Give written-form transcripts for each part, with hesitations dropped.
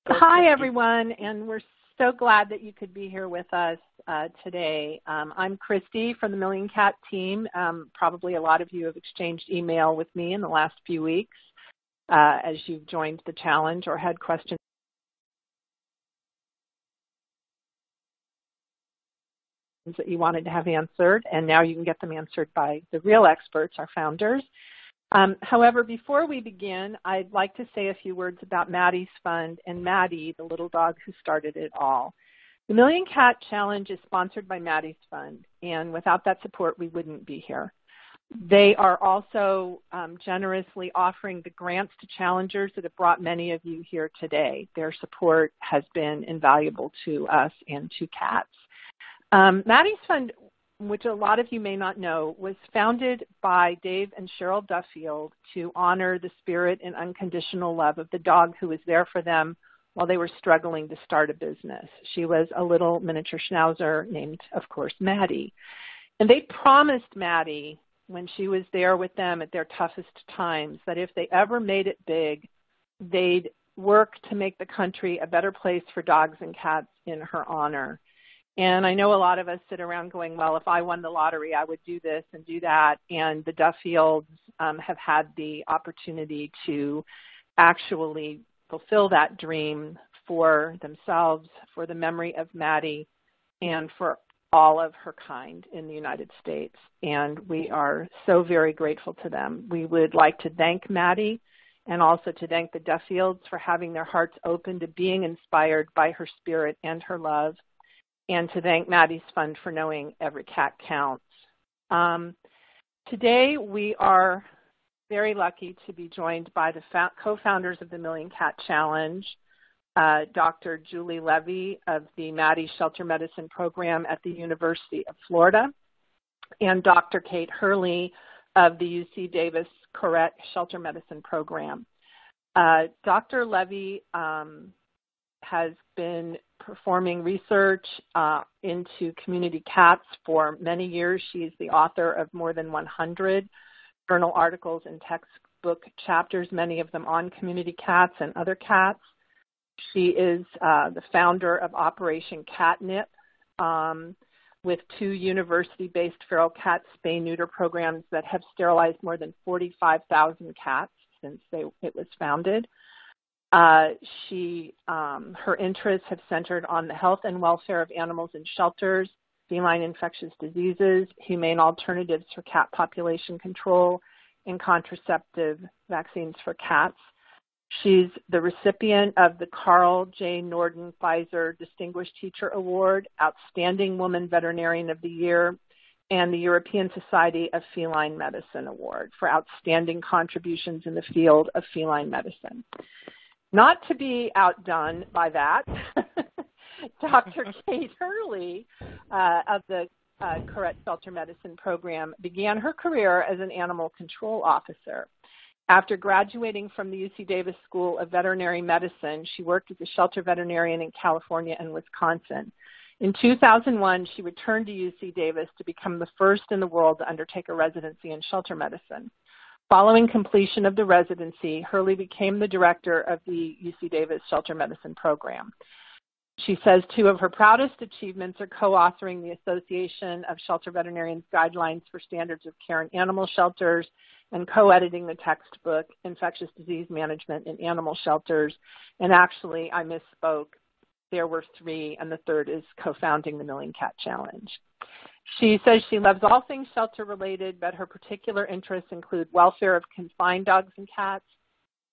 Hi, everyone, and we're so glad that you could be here with us today. I'm Christy from the Million Cat team. Probably a lot of you have exchanged email with me in the last few weeks as you've joined the challenge or had questions that you wanted to have answered, and now you can get them answered by the real experts, our founders. However, before we begin, I'd like to say a few words about Maddie's fund and Maddie, the little dog who started it all. The Million Cat Challenge is sponsored by Maddie's fund, and without that support, we wouldn't be here. They are also generously offering the grants to challengers that have brought many of you here today. Their support has been invaluable to us and to cats. Maddie's fund, which a lot of you may not know, was founded by Dave and Cheryl Duffield to honor the spirit and unconditional love of the dog who was there for them while they were struggling to start a business. She was a little miniature schnauzer named, of course, Maddie. And they promised Maddie, when she was there with them at their toughest times, that if they ever made it big, they'd work to make the country a better place for dogs and cats in her honor. And I know a lot of us sit around going, well, if I won the lottery, I would do this and do that. And the Duffields have had the opportunity to actually fulfill that dream for themselves, for the memory of Maddie, and for all of her kind in the United States. And we are so very grateful to them. We would like to thank Maddie and also to thank the Duffields for having their hearts open to being inspired by her spirit and her love, and to thank Maddie's Fund for knowing every cat counts. Today, we are very lucky to be joined by the co-founders of the Million Cat Challenge, Dr. Julie Levy of the Maddie Shelter Medicine Program at the University of Florida, and Dr. Kate Hurley of the UC Davis Koret Shelter Medicine Program. Dr. Levy has been performing research into community cats for many years. She is the author of more than 100 journal articles and textbook chapters, many of them on community cats and other cats. She is the founder of Operation Catnip, with 2 university-based feral cat spay-neuter programs that have sterilized more than 45,000 cats since it was founded. Her interests have centered on the health and welfare of animals in shelters, feline infectious diseases, humane alternatives for cat population control, and contraceptive vaccines for cats. She's the recipient of the Carl J. Norden Pfizer Distinguished Teacher Award, Outstanding Woman Veterinarian of the Year, and the European Society of Feline Medicine Award for outstanding contributions in the field of feline medicine. Not to be outdone by that, Dr. Kate Hurley of the Koret Shelter Medicine Program began her career as an animal control officer. After graduating from the UC Davis School of Veterinary Medicine, she worked as a shelter veterinarian in California and Wisconsin. In 2001, she returned to UC Davis to become the first in the world to undertake a residency in shelter medicine. Following completion of the residency, Hurley became the director of the UC Davis Shelter Medicine Program. She says 2 of her proudest achievements are co-authoring the Association of Shelter Veterinarians Guidelines for Standards of Care in Animal Shelters and co-editing the textbook Infectious Disease Management in Animal Shelters. And actually, I misspoke. There were 3, and the third is co-founding the Million Cat Challenge. She says she loves all things shelter-related, but her particular interests include welfare of confined dogs and cats,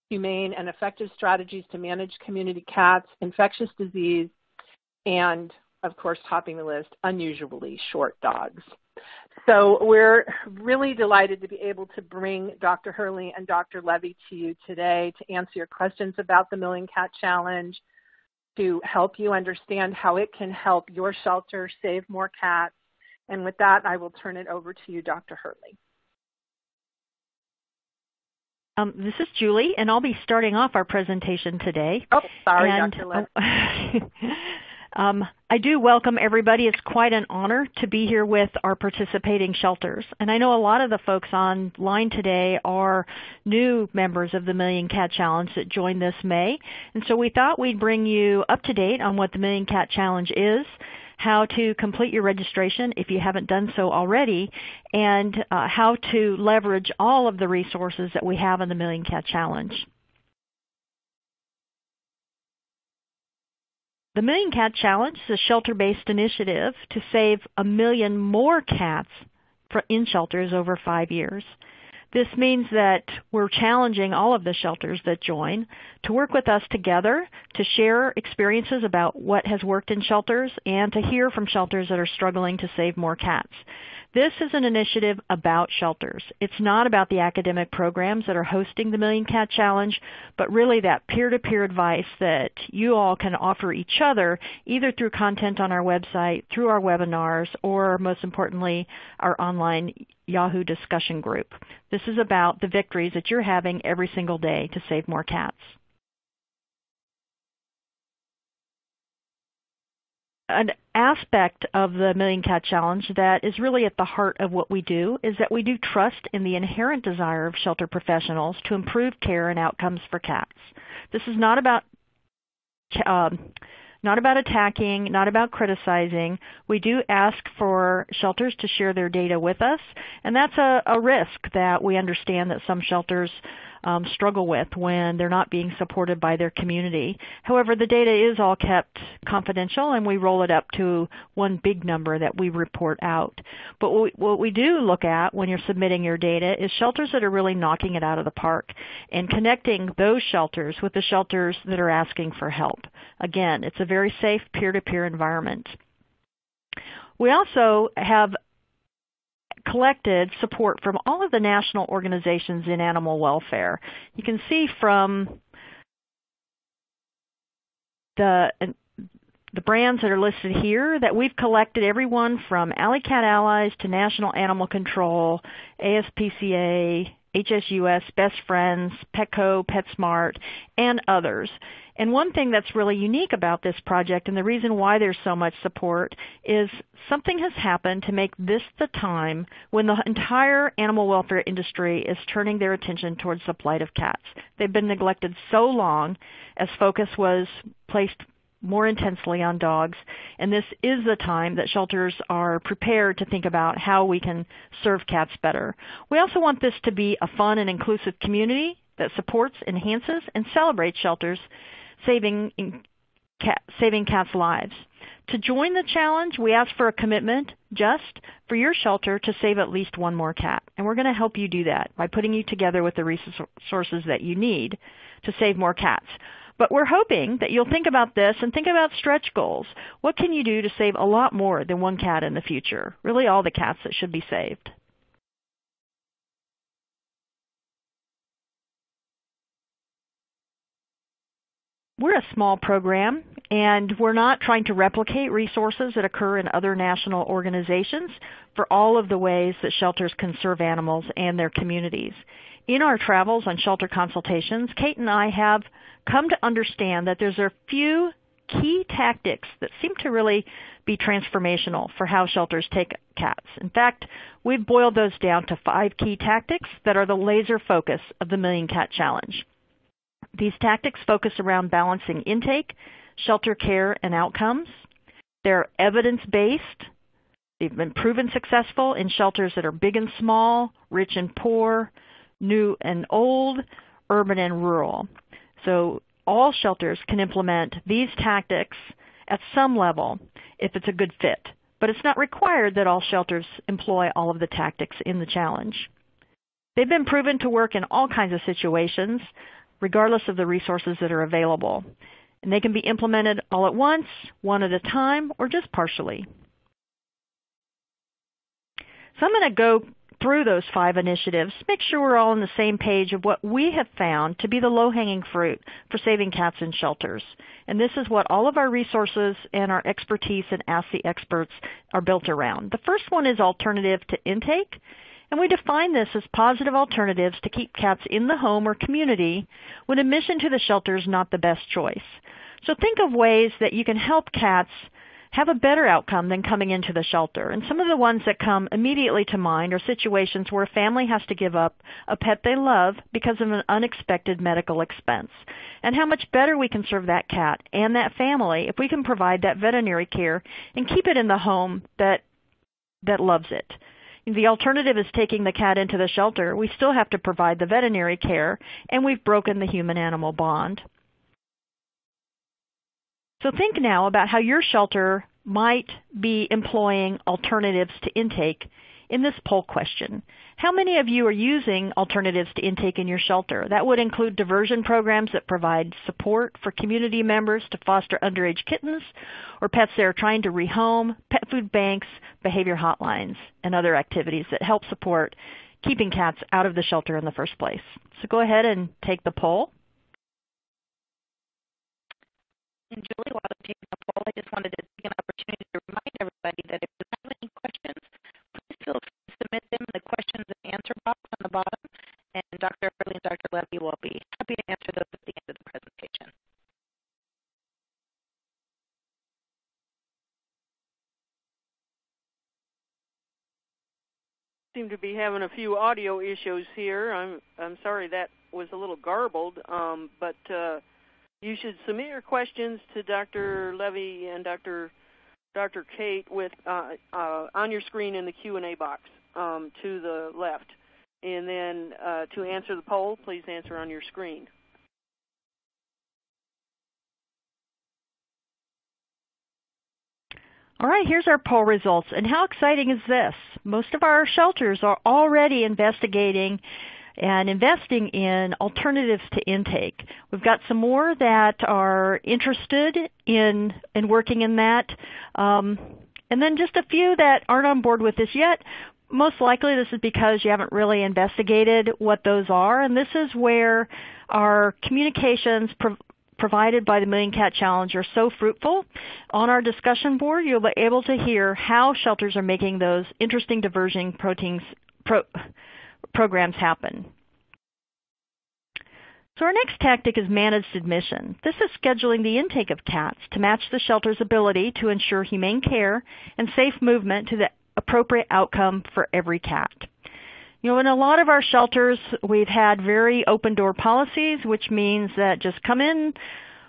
humane and effective strategies to manage community cats, infectious disease, and, of course, topping the list, unusually short dogs. So we're really delighted to be able to bring Dr. Hurley and Dr. Levy to you today to answer your questions about the Million Cat Challenge, to help you understand how it can help your shelter save more cats. And with that, I will turn it over to you, Dr. Hurley. This is Julie, and I'll be starting off our presentation today. Oh, sorry, Dr. Levy. I do welcome everybody. It's quite an honor to be here with our participating shelters. And I know a lot of the folks online today are new members of the Million Cat Challenge that joined this May. And so we thought we'd bring you up to date on what the Million Cat Challenge is, how to complete your registration if you haven't done so already, and how to leverage all of the resources that we have in the Million Cat Challenge. The Million Cat Challenge is a shelter-based initiative to save 1 million more cats in shelters over 5 years. This means that we're challenging all of the shelters that join to work with us together to share experiences about what has worked in shelters and to hear from shelters that are struggling to save more cats. This is an initiative about shelters. It's not about the academic programs that are hosting the Million Cat Challenge, but really that peer-to-peer advice that you all can offer each other, either through content on our website, through our webinars, or most importantly, our online Yahoo discussion group. This is about the victories that you're having every single day to save more cats. An aspect of the Million Cat Challenge that is really at the heart of what we do is that we do trust in the inherent desire of shelter professionals to improve care and outcomes for cats. This is not about attacking, not about criticizing. We do ask for shelters to share their data with us, and that's a risk that we understand that some shelters struggle with when they're not being supported by their community. However, the data is all kept confidential, and we roll it up to one big number that we report out. But what we do look at when you're submitting your data is shelters that are really knocking it out of the park and connecting those shelters with the shelters that are asking for help. Again, it's a very safe peer-to-peer environment. We also have collected support from all of the national organizations in animal welfare. You can see from the brands that are listed here that we've collected everyone from Alley Cat Allies to National Animal Control, ASPCA, HSUS, Best Friends, Petco, PetSmart, and others. And one thing that's really unique about this project, and the reason why there's so much support, is something has happened to make this the time when the entire animal welfare industry is turning their attention towards the plight of cats. They've been neglected so long as focus was placed more intensely on dogs, and this is the time that shelters are prepared to think about how we can serve cats better. We also want this to be a fun and inclusive community that supports, enhances, and celebrates shelters saving cats' lives. To join the challenge, we ask for a commitment just for your shelter to save at least one more cat, and we're going to help you do that by putting you together with the resources that you need to save more cats. But we're hoping that you'll think about this and think about stretch goals. What can you do to save a lot more than one cat in the future? Really all the cats that should be saved. We're a small program, and we're not trying to replicate resources that occur in other national organizations for all of the ways that shelters can serve animals and their communities. In our travels on shelter consultations, Kate and I have come to understand that there's a few key tactics that seem to really be transformational for how shelters take cats. In fact, we've boiled those down to 5 key tactics that are the laser focus of the Million Cat Challenge. These tactics focus around balancing intake, shelter care, and outcomes. They're evidence-based. They've been proven successful in shelters that are big and small, rich and poor, new and old, urban and rural. So all shelters can implement these tactics at some level if it's a good fit. But it's not required that all shelters employ all of the tactics in the challenge. They've been proven to work in all kinds of situations, regardless of the resources that are available. And they can be implemented all at once, one at a time, or just partially. So I'm going to go through those 5 initiatives, make sure we're all on the same page of what we have found to be the low-hanging fruit for saving cats in shelters. And this is what all of our resources and our expertise and Ask the Experts are built around. The first one is alternative to intake. And we define this as positive alternatives to keep cats in the home or community when admission to the shelter is not the best choice. So think of ways that you can help cats have a better outcome than coming into the shelter. And some of the ones that come immediately to mind are situations where a family has to give up a pet they love because of an unexpected medical expense. And how much better we can serve that cat and that family if we can provide that veterinary care and keep it in the home that loves it. The alternative is taking the cat into the shelter. We still have to provide the veterinary care, and we've broken the human-animal bond. So think now about how your shelter might be employing alternatives to intake in this poll question. How many of you are using alternatives to intake in your shelter? That would include diversion programs that provide support for community members to foster underage kittens or pets that are trying to rehome, pet food banks, behavior hotlines, and other activities that help support keeping cats out of the shelter in the first place. So go ahead and take the poll. And Julie, while I'm taking the poll, I just wanted to take an opportunity to remind everybody that if you have any questions, please feel free to submit them in the questions and answer box on the bottom, and Dr. Hurley and Dr. Levy will be happy to answer those at the end of the presentation. Seem to be having a few audio issues here. I'm sorry that was a little garbled, but you should submit your questions to Dr. Levy and Dr. Kate with on your screen in the Q&A box to the left. And then to answer the poll, please answer on your screen. All right, here's our poll results. And how exciting is this? Most of our shelters are already investigating and investing in alternatives to intake. We've got some more that are interested in working in that, and then just a few that aren't on board with this yet. Most likely this is because you haven't really investigated what those are, and this is where our communications provided by the Million Cat Challenge are so fruitful. On our discussion board, you'll be able to hear how shelters are making those interesting diversion programs happen. So our next tactic is managed admission. This is scheduling the intake of cats to match the shelter's ability to ensure humane care and safe movement to the appropriate outcome for every cat. You know, in a lot of our shelters, we've had very open door policies, which means that just come in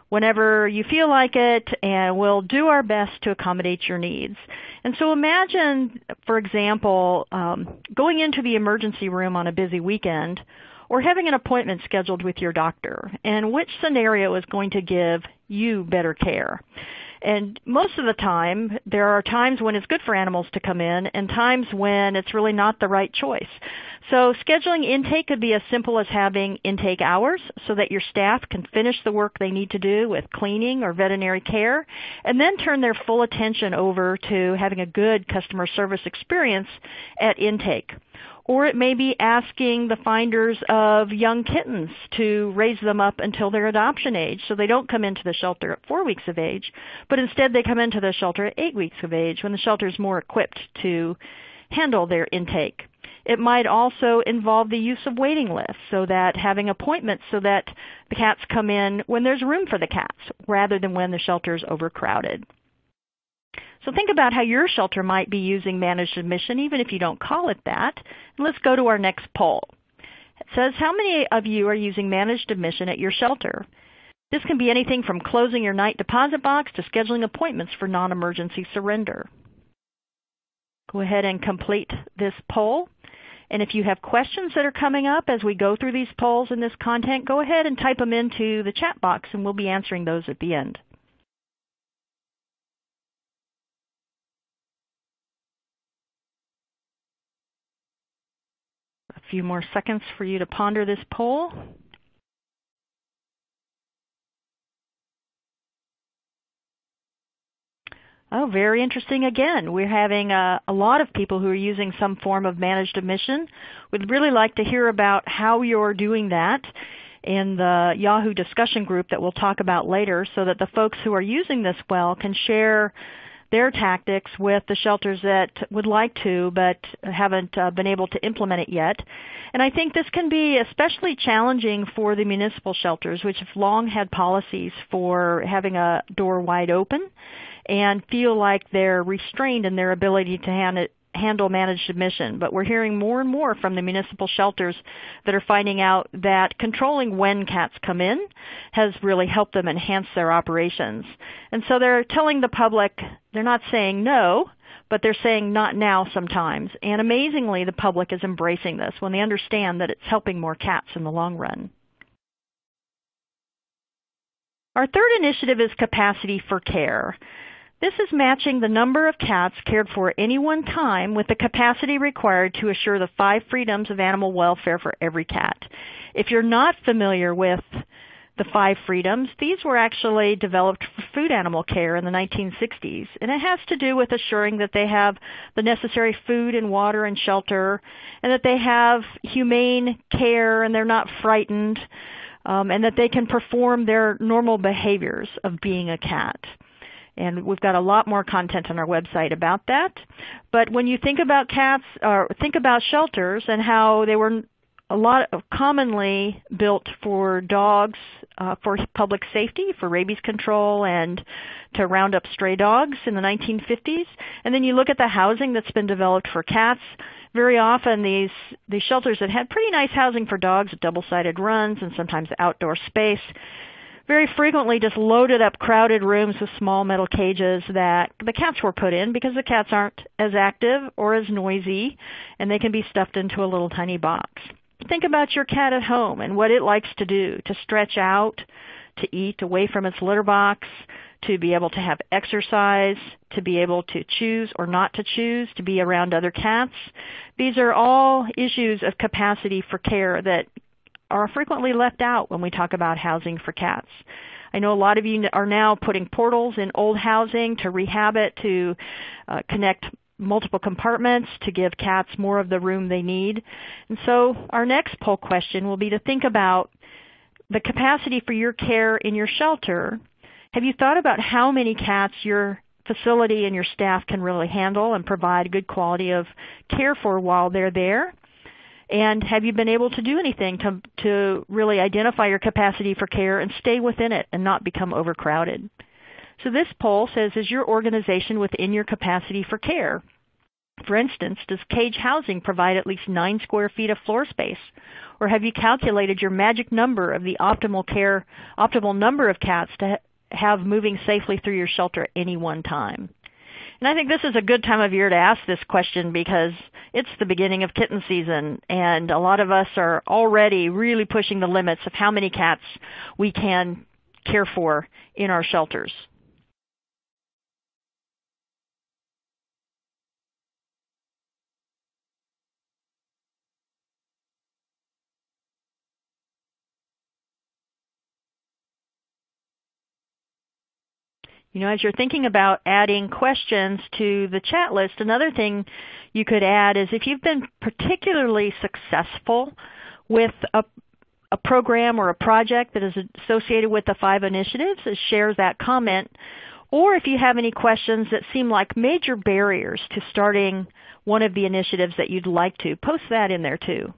whenever you feel like it, and we'll do our best to accommodate your needs. And so imagine, for example, going into the emergency room on a busy weekend or having an appointment scheduled with your doctor, and which scenario is going to give you better care. And most of the time, there are times when it's good for animals to come in and times when it's really not the right choice. So scheduling intake could be as simple as having intake hours so that your staff can finish the work they need to do with cleaning or veterinary care and then turn their full attention over to having a good customer service experience at intake. Or it may be asking the finders of young kittens to raise them up until their adoption age so they don't come into the shelter at 4 weeks of age, but instead they come into the shelter at 8 weeks of age when the shelter is more equipped to handle their intake. It might also involve the use of waiting lists, so that having appointments so that the cats come in when there's room for the cats rather than when the shelter is overcrowded. So think about how your shelter might be using managed admission, even if you don't call it that. And let's go to our next poll. It says, how many of you are using managed admission at your shelter? This can be anything from closing your night deposit box to scheduling appointments for non-emergency surrender. Go ahead and complete this poll. And if you have questions that are coming up as we go through these polls and this content, go ahead and type them into the chat box, and we'll be answering those at the end. A few more seconds for you to ponder this poll. Oh, very interesting again. We're having a lot of people who are using some form of managed admission. We'd really like to hear about how you're doing that in the Yahoo discussion group that we'll talk about later so that the folks who are using this well can share their tactics with the shelters that would like to but haven't been able to implement it yet. And I think this can be especially challenging for the municipal shelters, which have long had policies for having a door wide open and feel like they're restrained in their ability to handle managed admission. But we're hearing more and more from the municipal shelters that are finding out that controlling when cats come in has really helped them enhance their operations. And so they're telling the public, they're not saying no, but they're saying not now sometimes. And amazingly, the public is embracing this when they understand that it's helping more cats in the long run. Our third initiative is capacity for care. This is matching the number of cats cared for at any one time with the capacity required to assure the 5 freedoms of animal welfare for every cat. If you're not familiar with the 5 freedoms, these were actually developed for food animal care in the 1960s, and it has to do with assuring that they have the necessary food and water and shelter, and that they have humane care and they're not frightened, and that they can perform their normal behaviors of being a cat. And we've got a lot more content on our website about that. But when you think about cats, or think about shelters and how they were commonly built for dogs, for public safety, for rabies control, and to round up stray dogs in the 1950s. And then you look at the housing that's been developed for cats. Very often these shelters that had pretty nice housing for dogs, double-sided runs and sometimes outdoor space, very frequently just loaded up crowded rooms with small metal cages that the cats were put in because the cats aren't as active or as noisy, and they can be stuffed into a little tiny box. Think about your cat at home and what it likes to do, to stretch out, to eat away from its litter box, to be able to have exercise, to be able to choose or not to choose, to be around other cats. These are all issues of capacity for care that are frequently left out when we talk about housing for cats. I know a lot of you are now putting portals in old housing to rehab it, to connect multiple compartments, to give cats more of the room they need. And so our next poll question will be to think about the capacity for your care in your shelter. Have you thought about how many cats your facility and your staff can really handle and provide good quality of care for while they're there? And have you been able to do anything to really identify your capacity for care and stay within it and not become overcrowded? So this poll says, is your organization within your capacity for care? For instance, does cage housing provide at least 9 square feet of floor space? Or have you calculated your magic number of the optimal number of cats to have moving safely through your shelter at any one time? And I think this is a good time of year to ask this question because it's the beginning of kitten season, and a lot of us are already really pushing the limits of how many cats we can care for in our shelters. You know, as you're thinking about adding questions to the chat list, another thing you could add is if you've been particularly successful with a program or a project that is associated with the 5 initiatives, share that comment. Or if you have any questions that seem like major barriers to starting one of the initiatives that you'd like to, post that in there too.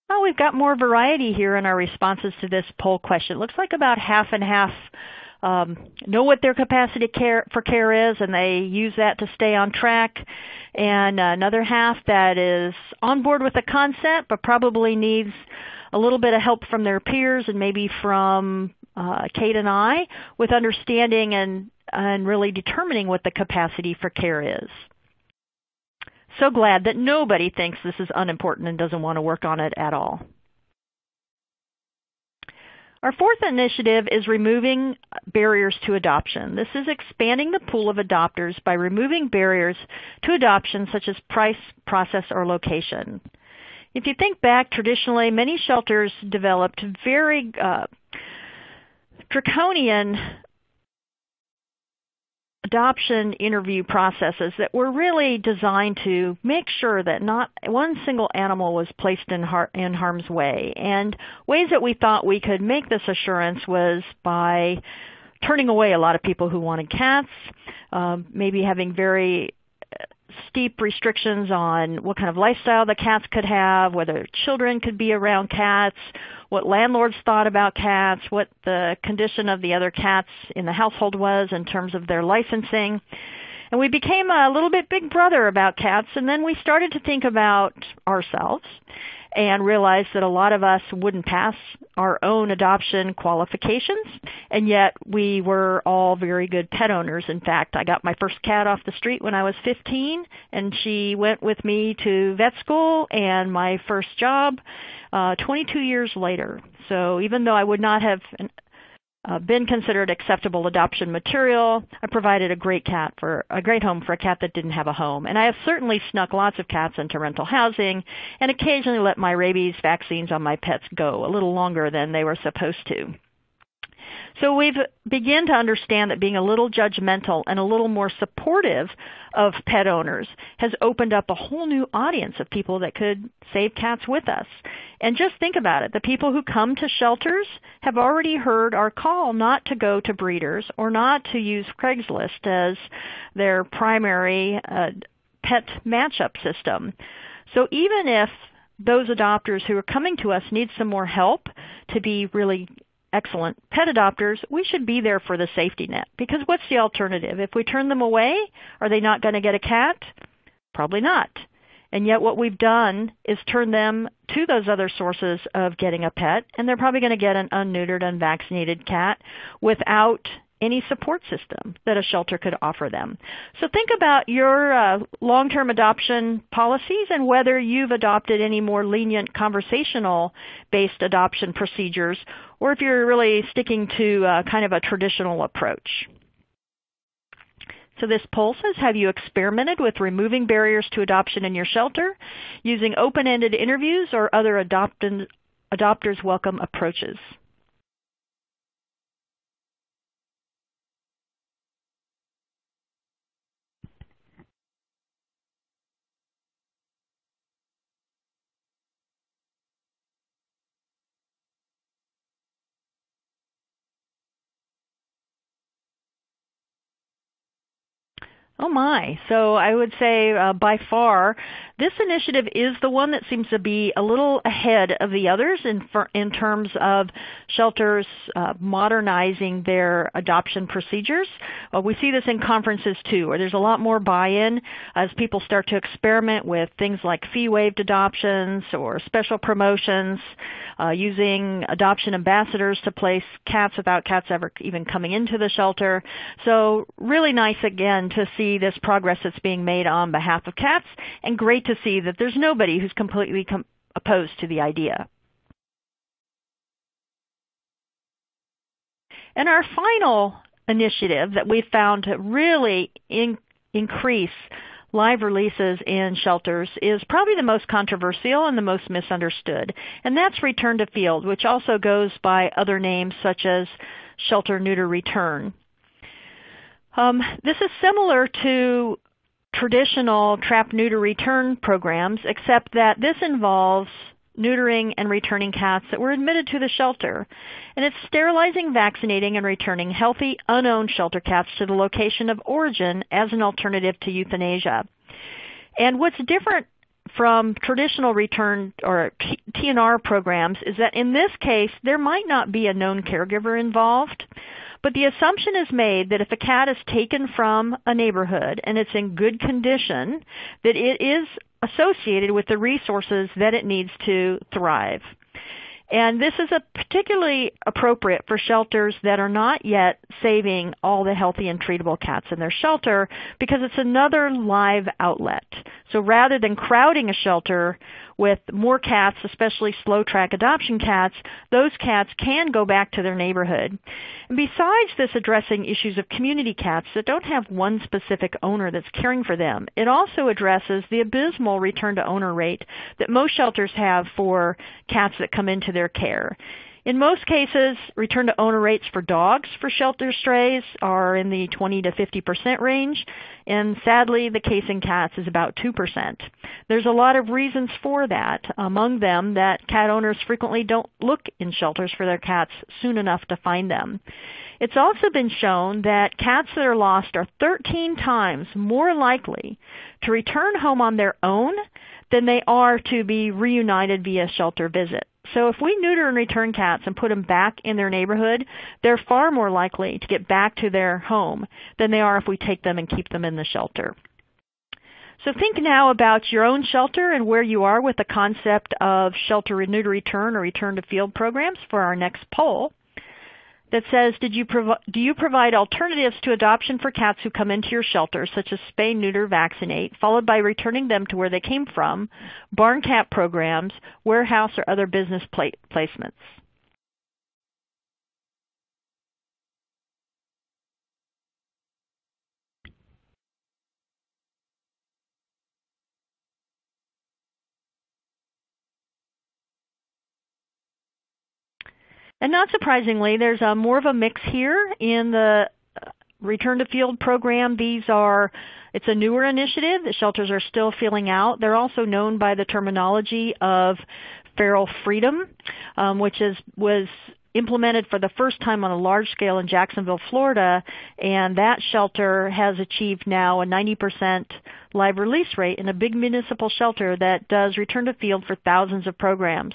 Oh, we've got more variety here in our responses to this poll question. It looks like about half and half know what their capacity for care is, and they use that to stay on track. And another half that is on board with the concept, but probably needs a little bit of help from their peers and maybe from Kate and I with understanding and really determining what the capacity for care is. So glad that nobody thinks this is unimportant and doesn't want to work on it at all. Our fourth initiative is removing barriers to adoption. This is expanding the pool of adopters by removing barriers to adoption such as price, process, or location. If you think back, traditionally, many shelters developed very draconian adoption interview processes that were really designed to make sure that not one single animal was placed in harm's way. And ways that we thought we could make this assurance was by turning away a lot of people who wanted cats, maybe having very steep restrictions on what kind of lifestyle the cats could have, whether children could be around cats, what landlords thought about cats, what the condition of the other cats in the household was in terms of their licensing. And we became a little bit big brother about cats, and then we started to think about ourselves and realized that a lot of us wouldn't pass our own adoption qualifications, and yet we were all very good pet owners. In fact, I got my first cat off the street when I was 15, and she went with me to vet school and my first job 22 years later. So even though I would not have been considered acceptable adoption material, I provided a great home for a cat that didn't have a home. And I have certainly snuck lots of cats into rental housing and occasionally let my rabies vaccines on my pets go a little longer than they were supposed to. So we've begun to understand that being a little judgmental and a little more supportive of pet owners has opened up a whole new audience of people that could save cats with us. And just think about it. The people who come to shelters have already heard our call not to go to breeders or not to use Craigslist as their primary pet matchup system. So even if those adopters who are coming to us need some more help to be really excellent pet adopters, we should be there for the safety net. Because what's the alternative? If we turn them away, are they not going to get a cat? Probably not. And yet what we've done is turn them to those other sources of getting a pet, and they're probably going to get an unneutered, unvaccinated cat without any support system that a shelter could offer them. So think about your long-term adoption policies and whether you've adopted any more lenient conversational-based adoption procedures, or if you're really sticking to kind of a traditional approach. So this poll says, have you experimented with removing barriers to adoption in your shelter using open-ended interviews or other adopters welcome approaches? Oh my. So I would say by far this initiative is the one that seems to be a little ahead of the others in terms of shelters modernizing their adoption procedures. We see this in conferences too, where there's a lot more buy-in as people start to experiment with things like fee-waived adoptions or special promotions, using adoption ambassadors to place cats without cats ever even coming into the shelter. So really nice again to see this progress that's being made on behalf of cats, and great to see that there's nobody who's completely opposed to the idea. And our final initiative that we found to really increase live releases in shelters is probably the most controversial and the most misunderstood, and that's Return to Field, which also goes by other names such as Shelter Neuter Return. This is similar to traditional trap-neuter return programs, except that this involves neutering and returning cats that were admitted to the shelter. And it's sterilizing, vaccinating, and returning healthy, unowned shelter cats to the location of origin as an alternative to euthanasia. And what's different from traditional return or TNR programs is that in this case, there might not be a known caregiver involved, but the assumption is made that if a cat is taken from a neighborhood and it's in good condition, that it is associated with the resources that it needs to thrive. And this is particularly appropriate for shelters that are not yet saving all the healthy and treatable cats in their shelter, because it's another live outlet. So rather than crowding a shelter with more cats, especially slow-track adoption cats, those cats can go back to their neighborhood. And besides this addressing issues of community cats that don't have one specific owner that's caring for them, it also addresses the abysmal return-to-owner rate that most shelters have for cats that come into their care. In most cases, return to owner rates for dogs for shelter strays are in the 20 to 50% range, and sadly the case in cats is about 2%. There's a lot of reasons for that, among them that cat owners frequently don't look in shelters for their cats soon enough to find them. It's also been shown that cats that are lost are 13 times more likely to return home on their own than they are to be reunited via shelter visit. So if we neuter and return cats and put them back in their neighborhood, they're far more likely to get back to their home than they are if we take them and keep them in the shelter. So think now about your own shelter and where you are with the concept of shelter neuter return or return to field programs for our next poll. That says, do you provide alternatives to adoption for cats who come into your shelter, such as spay, neuter, vaccinate, followed by returning them to where they came from, barn cat programs, warehouse, or other business placements? And not surprisingly, there's more of a mix here in the Return to Field program. It's a newer initiative that shelters are still filling out. They're also known by the terminology of feral freedom, which was implemented for the first time on a large scale in Jacksonville, Florida, and that shelter has achieved now a 90% live release rate in a big municipal shelter that does return to field for thousands of programs.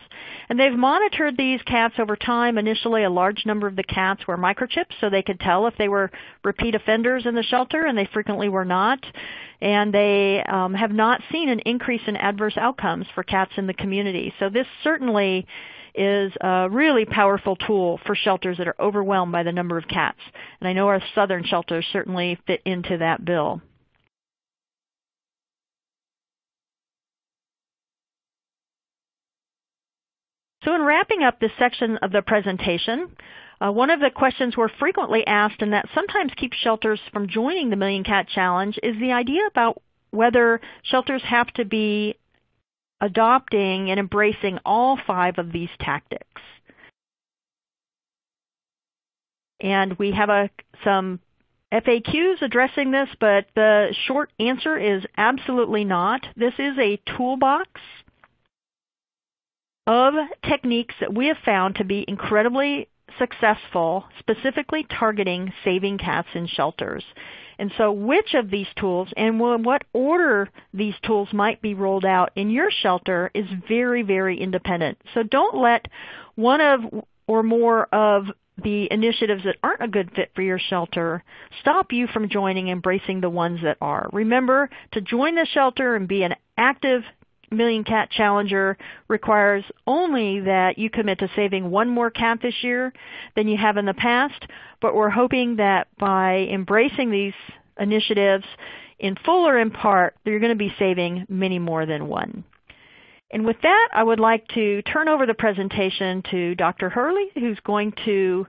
And they've monitored these cats over time. Initially, a large number of the cats were microchipped so they could tell if they were repeat offenders in the shelter, and they frequently were not. And they have not seen an increase in adverse outcomes for cats in the community. So this certainly is a really powerful tool for shelters that are overwhelmed by the number of cats. And I know our southern shelters certainly fit into that bill. So in wrapping up this section of the presentation, one of the questions we're frequently asked and that sometimes keeps shelters from joining the Million Cat Challenge is the idea about whether shelters have to be adopting and embracing all 5 of these tactics. And we have some FAQs addressing this, but the short answer is absolutely not. This is a toolbox of techniques that we have found to be incredibly successful, specifically targeting saving cats in shelters. And so which of these tools and what order these tools might be rolled out in your shelter is very, very independent. So don't let one of or more of the initiatives that aren't a good fit for your shelter stop you from joining and embracing the ones that are. Remember, to join the shelter and be an active Million Cat Challenger requires only that you commit to saving 1 more cat this year than you have in the past, but we're hoping that by embracing these initiatives in full or in part, you're going to be saving many more than 1. And with that, I would like to turn over the presentation to Dr. Hurley, who's going to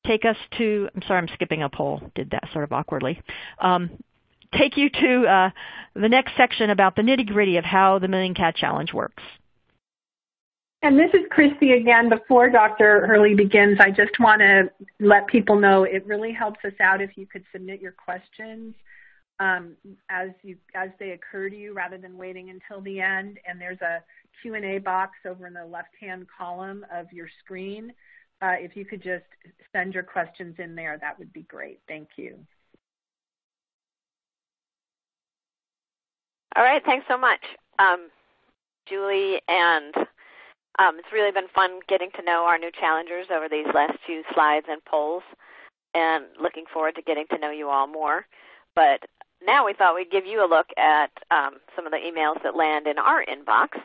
take us to, I'm sorry, I'm skipping a poll, did that sort of awkwardly, take you to the next section about the nitty-gritty of how the Million Cat Challenge works. And this is Christy again. Before Dr. Hurley begins, I just want to let people know it really helps us out if you could submit your questions as they occur to you rather than waiting until the end. And there's a Q&A box over in the left-hand column of your screen. If you could just send your questions in there, that would be great. Thank you. All right, thanks so much, Julie, and it's really been fun getting to know our new challengers over these last few slides and polls, and looking forward to getting to know you all more. But now we thought we'd give you a look at some of the emails that land in our inbox.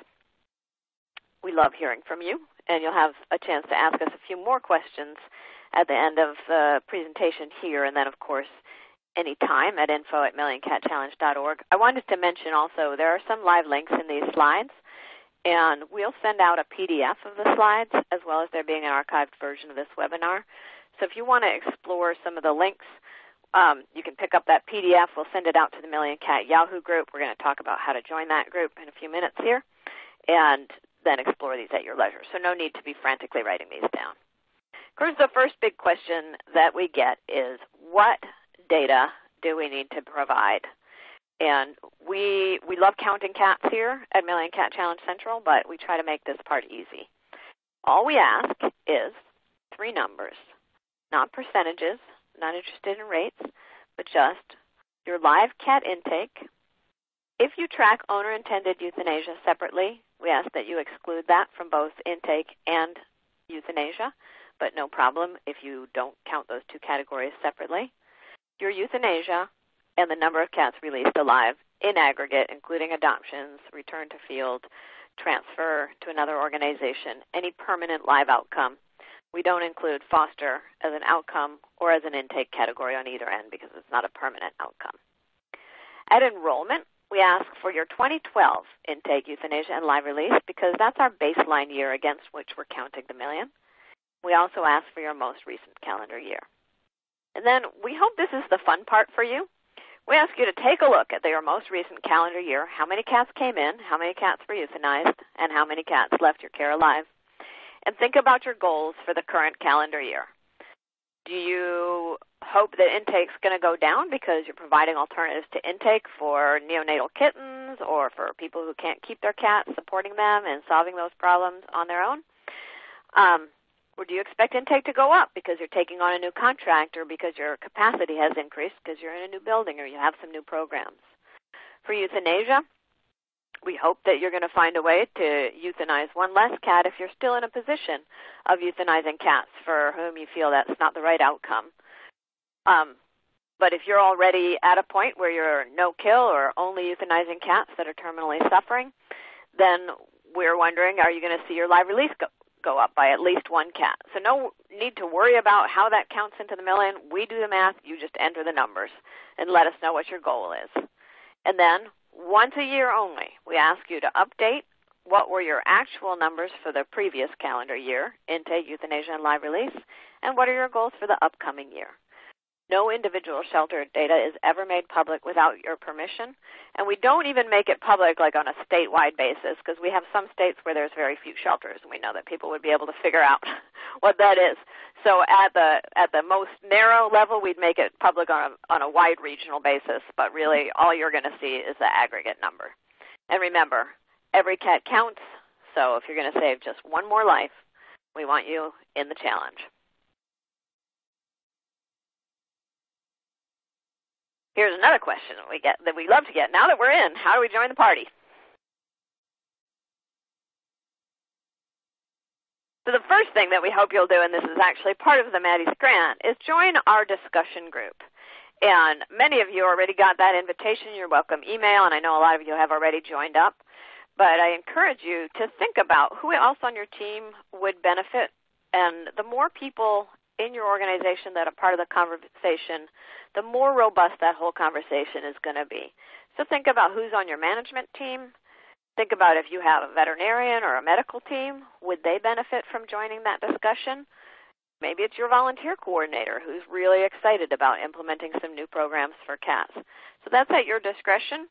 We love hearing from you, and you'll have a chance to ask us a few more questions at the end of the presentation here, and then, of course, anytime at info@millioncatchallenge.org. I wanted to mention also there are some live links in these slides, and we'll send out a PDF of the slides as well as there being an archived version of this webinar. So if you want to explore some of the links, you can pick up that PDF. We'll send it out to the Million Cat Yahoo group. We're going to talk about how to join that group in a few minutes here, and then explore these at your leisure. So no need to be frantically writing these down. Of course, the first big question that we get is, what data do we need to provide? And we love counting cats here at Million Cat Challenge Central, but we try to make this part easy. All we ask is 3 numbers, not percentages, not interested in rates, but just your live cat intake. If you track owner-intended euthanasia separately, we ask that you exclude that from both intake and euthanasia, but no problem if you don't count those 2 categories separately. Your euthanasia and the number of cats released alive in aggregate, including adoptions, return to field, transfer to another organization, any permanent live outcome. We don't include foster as an outcome or as an intake category on either end because it's not a permanent outcome. At enrollment, we ask for your 2012 intake, euthanasia, and live release because that's our baseline year against which we're counting the million. We also ask for your most recent calendar year. And then we hope this is the fun part for you. We ask you to take a look at your most recent calendar year, how many cats came in, how many cats were euthanized, and how many cats left your care alive. And think about your goals for the current calendar year. Do you hope that intake's going to go down because you're providing alternatives to intake for neonatal kittens or for people who can't keep their cats, supporting them and solving those problems on their own? Or do you expect intake to go up because you're taking on a new contract or because your capacity has increased because you're in a new building or you have some new programs? For euthanasia, we hope that you're going to find a way to euthanize 1 less cat if you're still in a position of euthanizing cats for whom you feel that's not the right outcome. But if you're already at a point where you're no-kill or only euthanizing cats that are terminally suffering, then we're wondering, are you going to see your live release go up by at least 1 cat? So no need to worry about how that counts into the million. We do the math. You just enter the numbers and let us know what your goal is. And then once a year only, we ask you to update what were your actual numbers for the previous calendar year, intake, euthanasia, and live release, and what are your goals for the upcoming year. No individual shelter data is ever made public without your permission, and we don't even make it public like on a statewide basis because we have some states where there's very few shelters, and we know that people would be able to figure out what that is. So at the most narrow level, we'd make it public on a wide regional basis, but really all you're going to see is the aggregate number. And remember, every cat counts, so if you're going to save just 1 more life, we want you in the challenge. Here's another question that we love to get. Now that we're in, how do we join the party? So the first thing that we hope you'll do, and this is actually part of the Maddie's grant, is join our discussion group. And many of you already got that invitation, your welcome email, and I know a lot of you have already joined up. But I encourage you to think about who else on your team would benefit. And the more people in your organization that are part of the conversation, the more robust that whole conversation is going to be. So think about who's on your management team. Think about if you have a veterinarian or a medical team, would they benefit from joining that discussion? Maybe it's your volunteer coordinator who's really excited about implementing some new programs for cats. So that's at your discretion.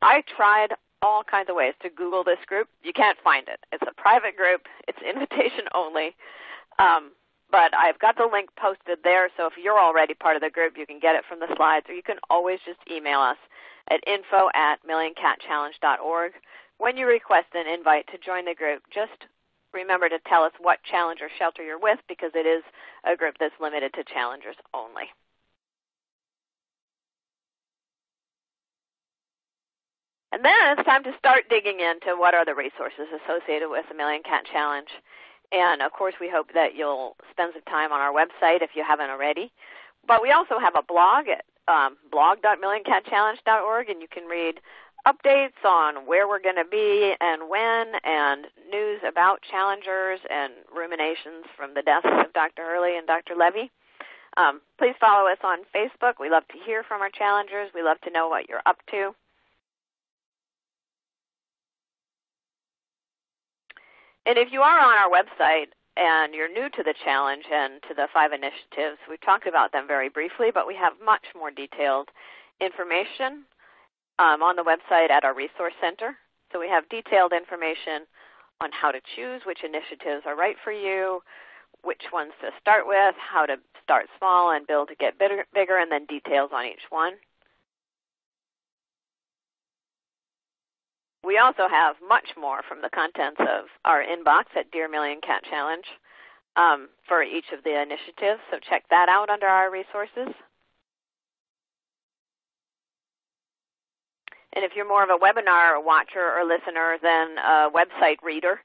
I tried all kinds of ways to Google this group. You can't find it. It's a private group. It's invitation only. But I've got the link posted there, so if you're already part of the group, you can get it from the slides, or you can always just email us at info@millioncatchallenge.org. When you request an invite to join the group, just remember to tell us what challenge or shelter you're with, because it is a group that's limited to challengers only. And then it's time to start digging into what are the resources associated with the Million Cat Challenge. And, of course, we hope that you'll spend some time on our website if you haven't already. But we also have a blog at blog.millioncatchallenge.org, and you can read updates on where we're going to be and when, and news about challengers and ruminations from the deaths of Dr. Hurley and Dr. Levy. Please follow us on Facebook. We love to hear from our challengers. We love to know what you're up to. And if you are on our website and you're new to the challenge and to the 5 initiatives, we've talked about them very briefly, but we have much more detailed information on the website at our resource center. So we have detailed information on how to choose which initiatives are right for you, which ones to start with, how to start small and build to get bigger, and then details on each one. We also have much more from the contents of our inbox at Dear Million Cat Challenge for each of the initiatives, so check that out under our resources. And if you're more of a webinar watcher or listener than a website reader,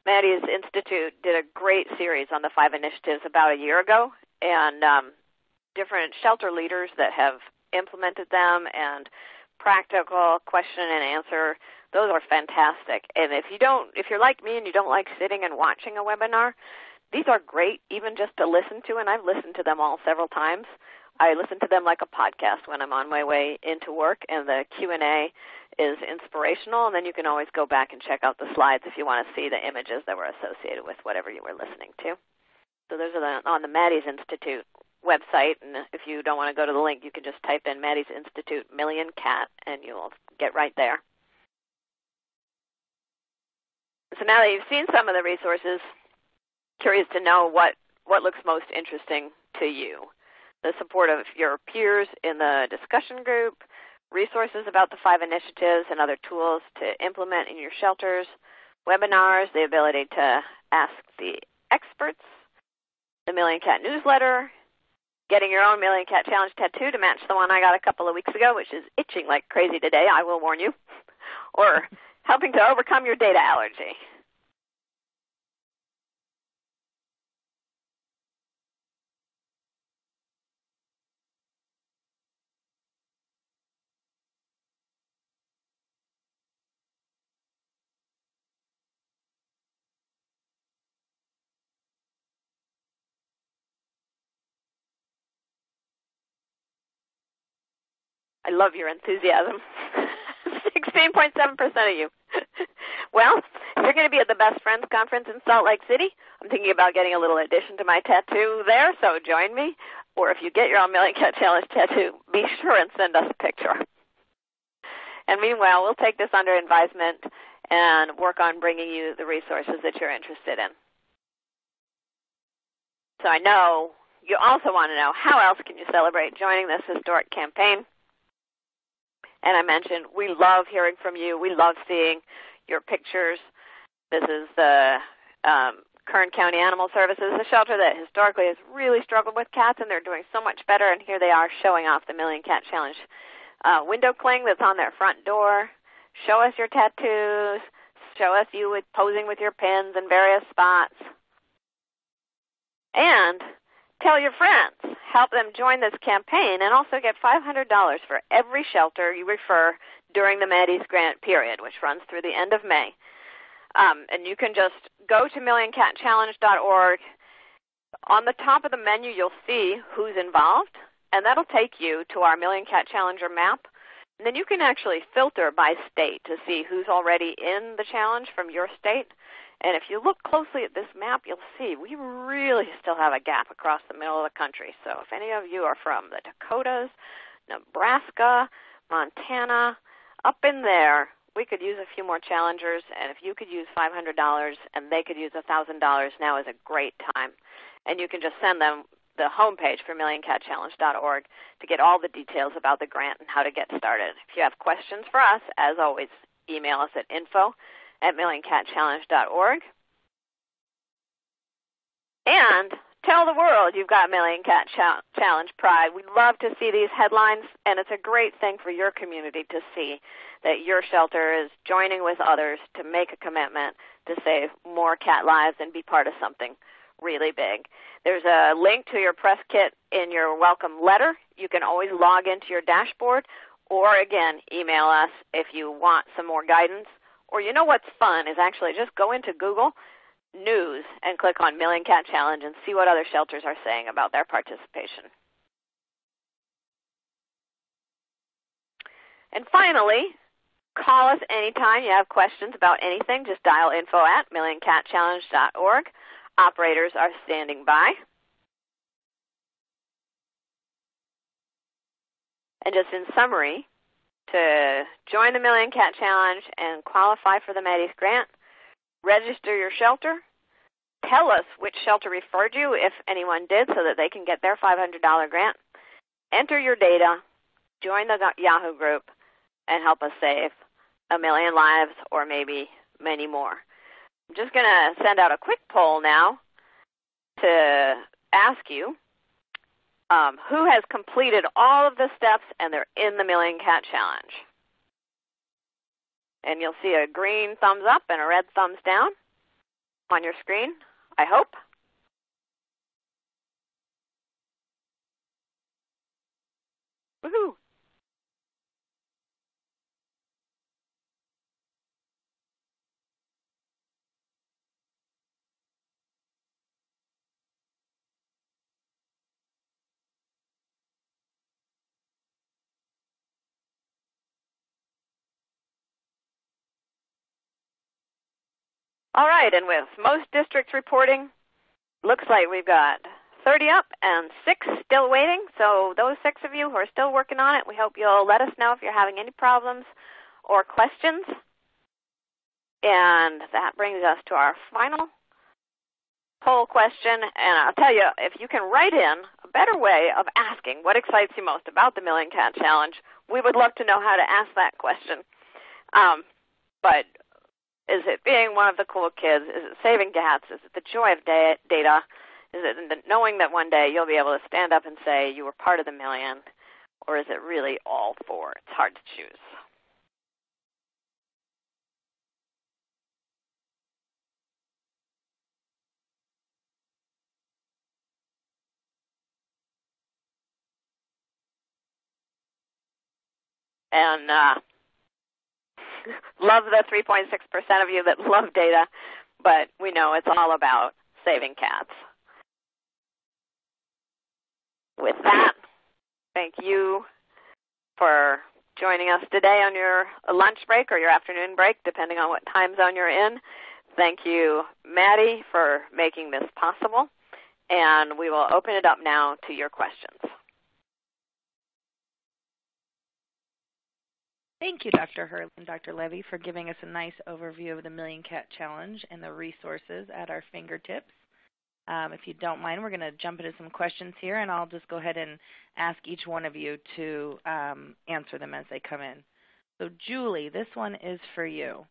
Maddie's Institute did a great series on the 5 initiatives about a year ago, and different shelter leaders that have implemented them and practical question and answer. Those are fantastic. And if you're like me and you don't like sitting and watching a webinar, these are great even just to listen to, and I've listened to them all several times. I listen to them like a podcast when I'm on my way into work, and the Q&A is inspirational, and then you can always go back and check out the slides if you want to see the images that were associated with whatever you were listening to. So those are on the Maddie's Institute website, and if you don't want to go to the link, you can just type in Maddie's Institute Million Cat, and you'll get right there. So now that you've seen some of the resources, curious to know what looks most interesting to you. The support of your peers in the discussion group, resources about the 5 initiatives and other tools to implement in your shelters, webinars, the ability to ask the experts, the Million Cat newsletter, getting your own Million Cat Challenge tattoo to match the one I got a couple of weeks ago, which is itching like crazy today, I will warn you, or helping to overcome your data allergy. I love your enthusiasm. 16.7% of you. Well, if you're going to be at the Best Friends Conference in Salt Lake City, I'm thinking about getting a little addition to my tattoo there, so join me. Or if you get your own Million Cat Challenge tattoo, be sure and send us a picture. And meanwhile, we'll take this under advisement and work on bringing you the resources that you're interested in. So I know you also want to know, how else can you celebrate joining this historic campaign? And I mentioned we love hearing from you. We love seeing your pictures. This is the Kern County Animal Services, a shelter that historically has really struggled with cats, and they're doing so much better. And here they are showing off the Million Cat Challenge window cling that's on their front door. Show us your tattoos. Show us you posing with your pins in various spots. And tell your friends. Help them join this campaign and also get $500 for every shelter you refer during the Maddie's Grant period, which runs through the end of May. And you can just go to millioncatchallenge.org. On the top of the menu, you'll see who's involved, and that'll take you to our Million Cat Challenger map. And then you can actually filter by state to see who's already in the challenge from your state. And if you look closely at this map, you'll see we really still have a gap across the middle of the country. So if any of you are from the Dakotas, Nebraska, Montana, up in there, we could use a few more challengers. And if you could use $500 and they could use $1,000, now is a great time. And you can just send them the homepage for millioncatchallenge.org to get all the details about the grant and how to get started. If you have questions for us, as always, email us at info@millioncatchallenge.org. And tell the world you've got Million Cat Challenge pride. We'd love to see these headlines, and it's a great thing for your community to see that your shelter is joining with others to make a commitment to save more cat lives and be part of something really big. There's a link to your press kit in your welcome letter. You can always log into your dashboard, or again, email us if you want some more guidance. Or you know what's fun is actually just go into Google News and click on Million Cat Challenge and see what other shelters are saying about their participation. And finally, call us anytime you have questions about anything. Just dial info@millioncatchallenge.org. Operators are standing by. And just in summary, to join the Million Cat Challenge and qualify for the Maddie's Grant, register your shelter, tell us which shelter referred you, if anyone did, so that they can get their $500 grant. Enter your data, join the Yahoo group, and help us save 1 million lives or maybe many more. I'm just going to send out a quick poll now to ask you who has completed all of the steps and they're in the Million Cat Challenge. And you'll see a green thumbs up and a red thumbs down on your screen, I hope. Woohoo! All right, and with most districts reporting, looks like we've got 30 up and 6 still waiting. So those 6 of you who are still working on it, we hope you'll let us know if you're having any problems or questions. And that brings us to our final poll question. And I'll tell you, if you can write in a better way of asking what excites you most about the Million Cat Challenge, we would love to know how to ask that question. But is it being one of the cool kids? Is it saving cats? Is it the joy of data? Is it knowing that one day you'll be able to stand up and say you were part of the million? Or is it really all 4? It's hard to choose. And love the 3.6% of you that love data, but we know it's all about saving cats. With that, thank you for joining us today on your lunch break or your afternoon break, depending on what time zone you're in. Thank you, Maddie, for making this possible. And we will open it up now to your questions. Thank you, Dr. Hurley and Dr. Levy, for giving us a nice overview of the Million Cat Challenge and the resources at our fingertips. If you don't mind, we're going to jump into some questions here, and I'll just go ahead and ask each one of you to answer them as they come in. So, Julie, this one is for you.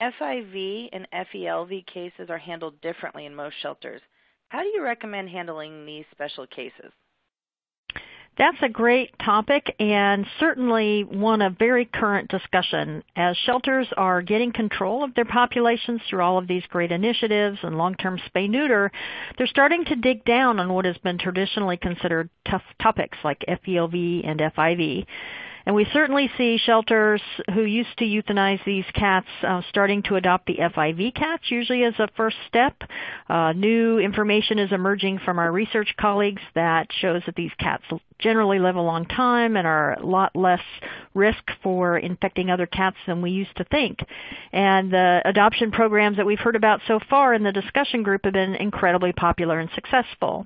FIV and FELV cases are handled differently in most shelters. How do you recommend handling these special cases? That's a great topic and certainly one of very current discussion. As shelters are getting control of their populations through all of these great initiatives and long-term spay-neuter, they're starting to dig down on what has been traditionally considered tough topics like FELV and FIV. And we certainly see shelters who used to euthanize these cats starting to adopt the FIV cats, usually as a first step. New information is emerging from our research colleagues that shows that these cats generally live a long time and are a lot less risk for infecting other cats than we used to think. And the adoption programs that we've heard about so far in the discussion group have been incredibly popular and successful.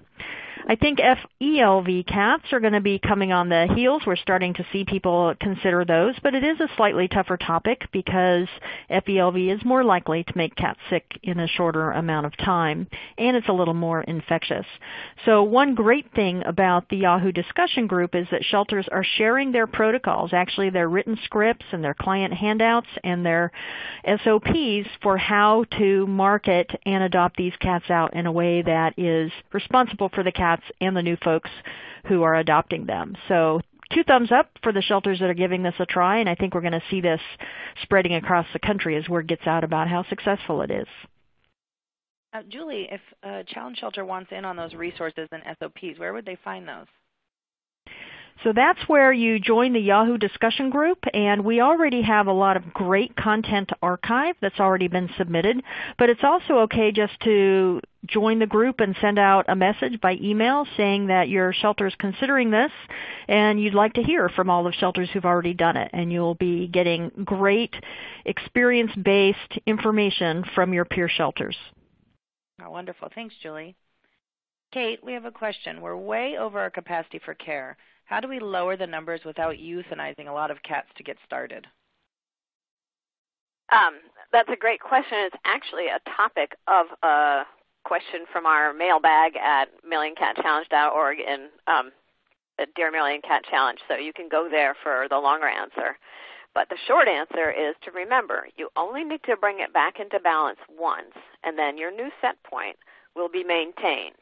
I think FELV cats are going to be coming on the heels. We're starting to see people consider those, but it is a slightly tougher topic because FELV is more likely to make cats sick in a shorter amount of time, and it's a little more infectious. So one great thing about the Yahoo discussion group is that shelters are sharing their protocols, actually their written scripts and their client handouts and their SOPs for how to market and adopt these cats out in a way that is responsible for the cats and the new folks who are adopting them. So 2 thumbs up for the shelters that are giving this a try, and I think we're going to see this spreading across the country as word gets out about how successful it is. Julie, if a challenge shelter wants in on those resources and SOPs, where would they find those? So that's where you join the Yahoo discussion group, and we already have a lot of great content archive that's already been submitted, but it's also okay just to join the group and send out a message by email saying that your shelter is considering this and you'd like to hear from all the shelters who've already done it, and you'll be getting great experience-based information from your peer shelters. Oh, wonderful. Thanks, Julie. Kate, we have a question. We're way over our capacity for care. How do we lower the numbers without euthanizing a lot of cats to get started? That's a great question. It's actually a topic of a question from our mailbag at millioncatchallenge.org and Dear Million Cat Challenge, so you can go there for the longer answer. But the short answer is to remember, you only need to bring it back into balance once, and then your new set point will be maintained,